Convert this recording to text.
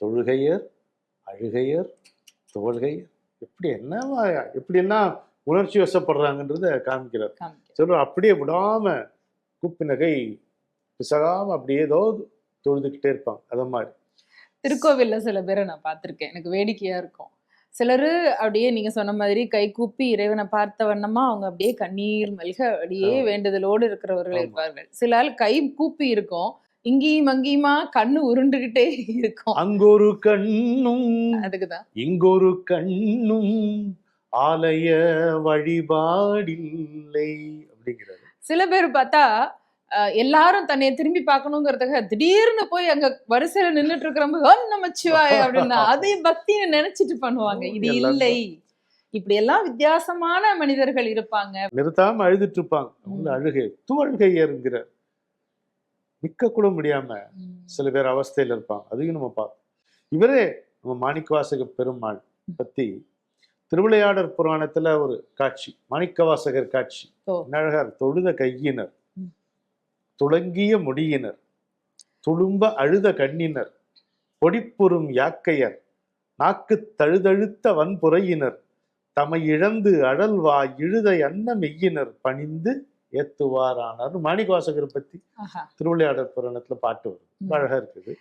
தொழுகையர், அழுகையர், தோள்கையர், எப்படின்னா உணர்ச்சி வசப்படுறாங்கன்றத காமிக்கிறார். சொல்ற அப்படியே விடாம கூப்பினகை பிசகாம அப்படியே ஏதோ தொழுதுகிட்டே இருப்பாங்க. அத மாதிரி திருக்கோவில்ல சில பேரை நான் பார்த்திருக்கேன். எனக்கு வேடிக்கையா இருக்கும். சிலரு அப்படியே நீங்க சொன்ன மாதிரி கை கூப்பி இறைவனை பார்த்த வண்ணமா அவங்க அப்படியே கண்ணீர் மல்க அப்படியே வேண்டுதலோடு இருக்கிறவர்கள் இருப்பார்கள். சில ஆள் கை கூப்பி இருக்கும், இங்கேயும் அங்கேயுமா கண்ணு உருண்டுகிட்டே இருக்கும். அங்கொரு கண்ணும் அதுக்குதான் இங்கொரு கண்ணும் ஆலய வழிபாடில்லை அப்படிங்கிறது. சில பேர் பார்த்தா எல்லாரும் தன்னைய திரும்பி பார்க்கணுங்கிறதுக்காக திடீர்னு போய் அங்க வரிசையில நின்றுட்டு இருக்கிறவங்க ஓம் நமச்சிவாய அப்படின்னா அதையும் பக்தின்னு நினைச்சிட்டு பண்ணுவாங்க. இது இல்லை. இப்படி எல்லாம் வித்தியாசமான மனிதர்கள் இருப்பாங்க. நிறுத்தாம அழுதுட்டு இருப்பாங்க. அழுகை துவழ்கையருங்கிற நிக்க கூட முடியாம சில பேர் அவஸ்தையில இருப்பாங்க. அதையும் நம்ம பார்ப்போம். இவரே நம்ம மாணிக்கவாசக பெருமாள் பத்தி திருவிளையாடற் புராணத்துல ஒரு காட்சி, மாணிக்கவாசகர் காட்சி. அழகர் தொழுத கையினர், துளங்கிய முடியினர், துளும்ப அழுத கண்ணினர், பொடிப்புறும் யாக்கையர், நாக்கு தழுதழுத்த வன்புறையினர், தமை இழந்து அழல்வா இழுத அன்ன மெய்யினர் பணிந்து ஏத்துவாரானார். மாணிக்கவாசகர் பத்தி திருவிளையாடற் புராணத்துல பாட்டு வரும். அழகா இருக்குது.